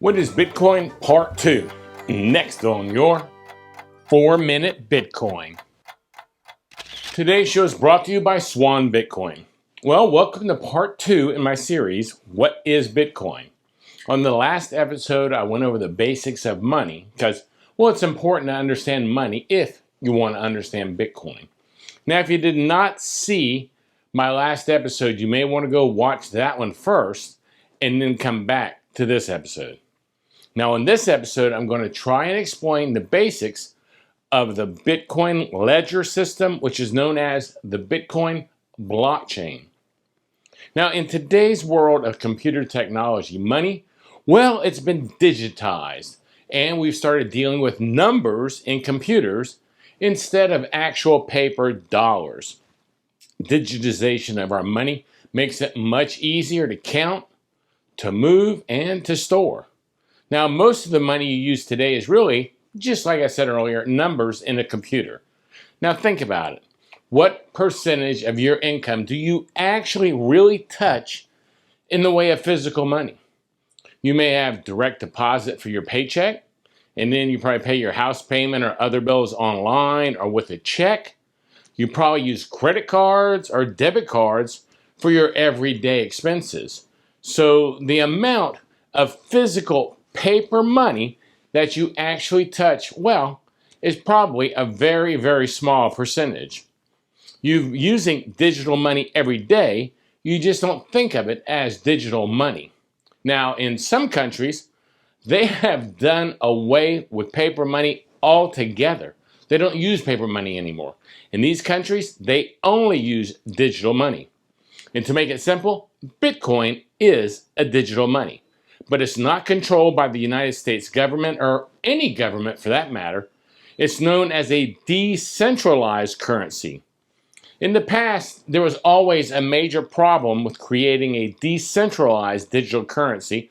What is Bitcoin Part 2? Next on your 4-Minute Bitcoin. Today's show is brought to you by Swan Bitcoin. Well, welcome to Part 2 in my series, What is Bitcoin? On the last episode, I went over the basics of money because, well, it's important to understand money if you want to understand Bitcoin. Now, if you did not see my last episode, you may want to go watch that one first and then come back to this episode. Now, in this episode, I'm going to try and explain the basics of the Bitcoin ledger system, which is known as the Bitcoin blockchain. Now, in today's world of computer technology, money, well, it's been digitized, and we've started dealing with numbers in computers instead of actual paper dollars. Digitization of our money makes it much easier to count, to move, and to store. Now, most of the money you use today is really, just like I said earlier, numbers in a computer. Now, think about it. What percentage of your income do you actually really touch in the way of physical money? You may have direct deposit for your paycheck, and then you probably pay your house payment or other bills online or with a check. You probably use credit cards or debit cards for your everyday expenses. So the amount of physical paper money that you actually touch, well, is probably a very, very small percentage. You're using digital money every day, you just don't think of it as digital money. Now, in some countries, they have done away with paper money altogether. They don't use paper money anymore. In these countries, they only use digital money. And to make it simple, Bitcoin is a digital money. But it's not controlled by the United States government or any government for that matter. It's known as a decentralized currency. In the past, there was always a major problem with creating a decentralized digital currency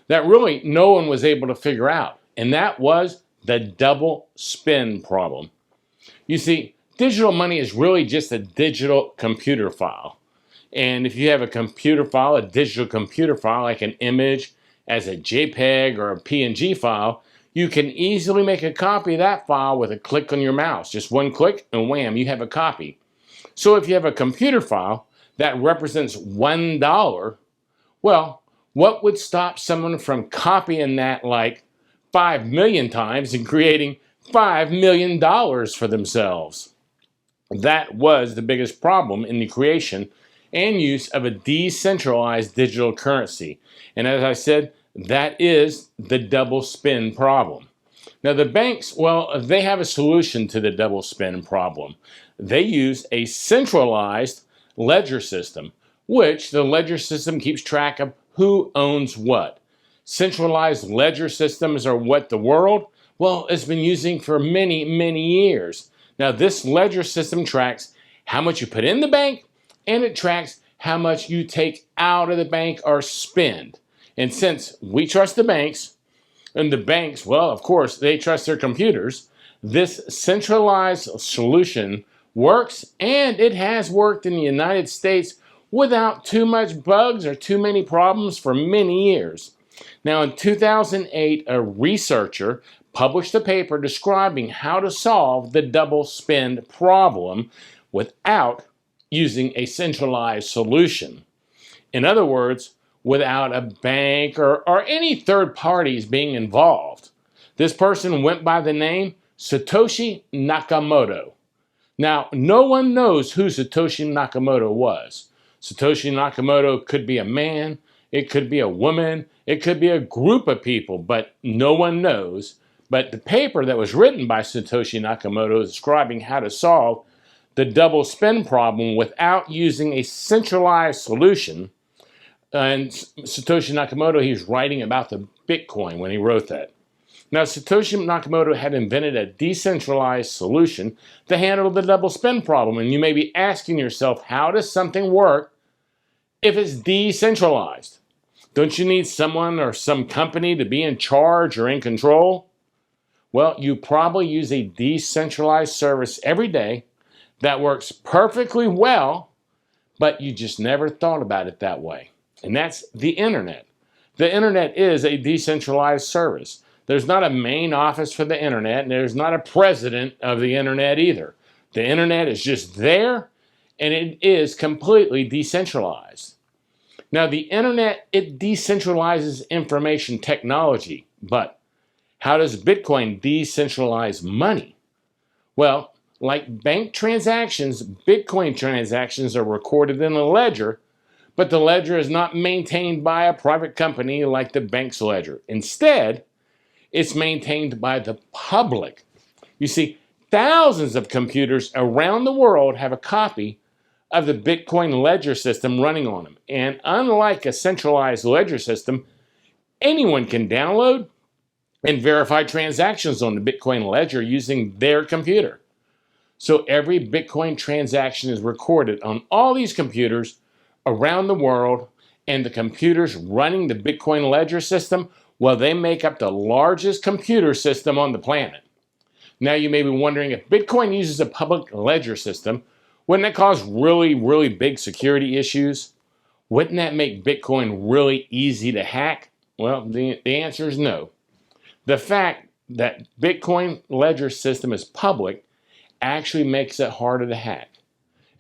that really no one was able to figure out, and that was the double spin problem. You see, digital money is really just a digital computer file. And if you have a computer file, a digital computer file, like an image, as a JPEG or a PNG file, you can easily make a copy of that file with a click on your mouse. Just one click and wham, you have a copy. So if you have a computer file that represents $1, well, what would stop someone from copying that like 5 million times and creating $5 million for themselves? That was the biggest problem in the creation and use of a decentralized digital currency. And as I said, that is the double spin problem. Now the banks, well, they have a solution to the double spin problem. They use a centralized ledger system, which the ledger system keeps track of who owns what. Centralized ledger systems are what the world, well, has been using for many, many years. Now this ledger system tracks how much you put in the bank, and it tracks how much you take out of the bank or spend. And since we trust the banks, and the banks, well, of course, they trust their computers, this centralized solution works, and it has worked in the United States without too much bugs or too many problems for many years. Now, in 2008, a researcher published a paper describing how to solve the double spend problem without using a centralized solution. In other words, without a bank or any third parties being involved. This person went by the name Satoshi Nakamoto. Now, no one knows who Satoshi Nakamoto was. Satoshi Nakamoto could be a man, it could be a woman, it could be a group of people, but no one knows. But the paper that was written by Satoshi Nakamoto describing how to solve the double spend problem without using a centralized solution. And Satoshi Nakamoto, he was writing about the Bitcoin when he wrote that. Now, Satoshi Nakamoto had invented a decentralized solution to handle the double spend problem. And you may be asking yourself, how does something work if it's decentralized? Don't you need someone or some company to be in charge or in control? Well, you probably use a decentralized service every day that works perfectly well, but you just never thought about it that way. And that's the internet. The internet is a decentralized service. There's not a main office for the internet, and there's not a president of the internet either. The internet is just there, and it is completely decentralized. Now, the internet, it decentralizes information technology, but how does Bitcoin decentralize money? Well, like bank transactions, Bitcoin transactions are recorded in a ledger, but the ledger is not maintained by a private company like the bank's ledger. Instead, it's maintained by the public. You see, thousands of computers around the world have a copy of the Bitcoin ledger system running on them. And unlike a centralized ledger system, anyone can download and verify transactions on the Bitcoin ledger using their computer. So every Bitcoin transaction is recorded on all these computers around the world, and the computers running the Bitcoin ledger system, well, they make up the largest computer system on the planet. Now you may be wondering, if Bitcoin uses a public ledger system, wouldn't that cause really big security issues? Wouldn't that make Bitcoin really easy to hack? Well, the answer is no. The fact that Bitcoin ledger system is public actually makes it harder to hack.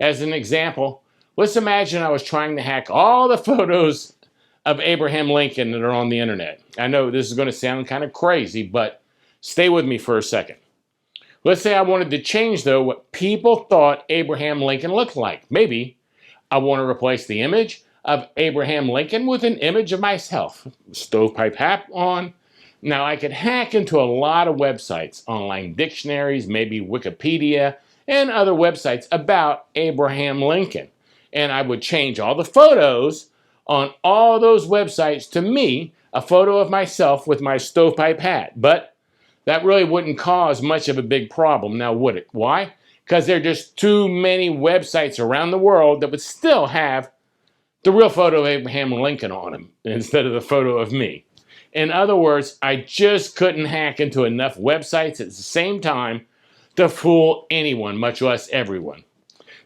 As an example, let's imagine I was trying to hack all the photos of Abraham Lincoln that are on the internet. I know this is going to sound kind of crazy, but stay with me for a second. Let's say I wanted to change, though, what people thought Abraham Lincoln looked like. Maybe I want to replace the image of Abraham Lincoln with an image of myself. Stovepipe hat on. Now, I could hack into a lot of websites, online dictionaries, maybe Wikipedia, and other websites about Abraham Lincoln. And I would change all the photos on all those websites to me, a photo of myself with my stovepipe hat. But that really wouldn't cause much of a big problem, now would it? Why? Because there are just too many websites around the world that would still have the real photo of Abraham Lincoln on them instead of the photo of me. In other words, I just couldn't hack into enough websites at the same time to fool anyone, much less everyone.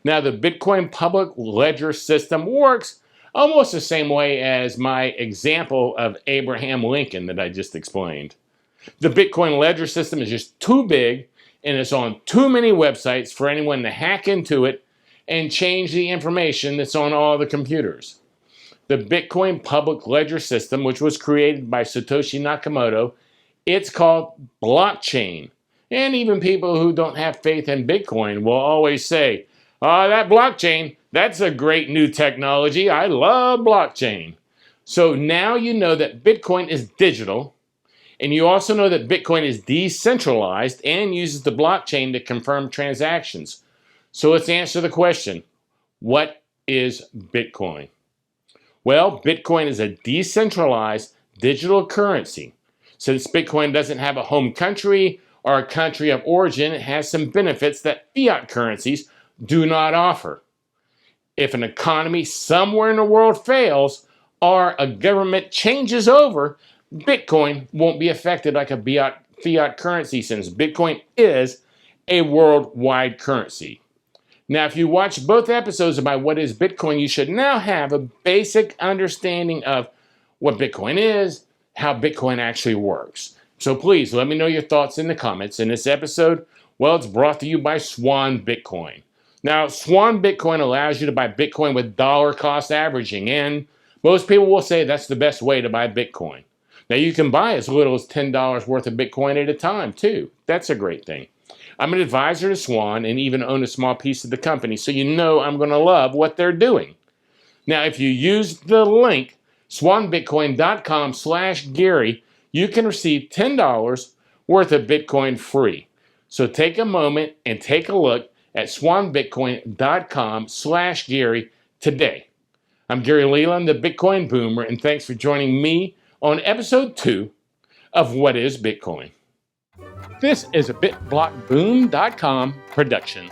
Now, the Bitcoin public ledger system works almost the same way as my example of Abraham Lincoln that I just explained. The Bitcoin ledger system is just too big, and it's on too many websites for anyone to hack into it and change the information that's on all the computers. The Bitcoin public ledger system, which was created by Satoshi Nakamoto, it's called blockchain. And even people who don't have faith in Bitcoin will always say, "Oh, that blockchain, that's a great new technology. I love blockchain." So now you know that Bitcoin is digital, and you also know that Bitcoin is decentralized and uses the blockchain to confirm transactions. So let's answer the question, what is Bitcoin? Well, Bitcoin is a decentralized digital currency. Since Bitcoin doesn't have a home country or a country of origin, it has some benefits that fiat currencies do not offer. If an economy somewhere in the world fails or a government changes over, Bitcoin won't be affected like a fiat currency, since Bitcoin is a worldwide currency. Now, if you watch both episodes of my What is Bitcoin, you should now have a basic understanding of what Bitcoin is, how Bitcoin actually works. So please let me know your thoughts in the comments. In this episode, well, it's brought to you by Swan Bitcoin. Now, Swan Bitcoin allows you to buy Bitcoin with dollar cost averaging, and most people will say that's the best way to buy Bitcoin. Now, you can buy as little as $10 worth of Bitcoin at a time, too. That's a great thing. I'm an advisor to Swan and even own a small piece of the company, so you know I'm going to love what they're doing. Now, if you use the link, swanbitcoin.com/Gary, you can receive $10 worth of Bitcoin free. So take a moment and take a look at swanbitcoin.com/Gary today. I'm Gary Leland, the Bitcoin Boomer, and thanks for joining me on episode 2 of What is Bitcoin? This is a BitBlockBoom.com production.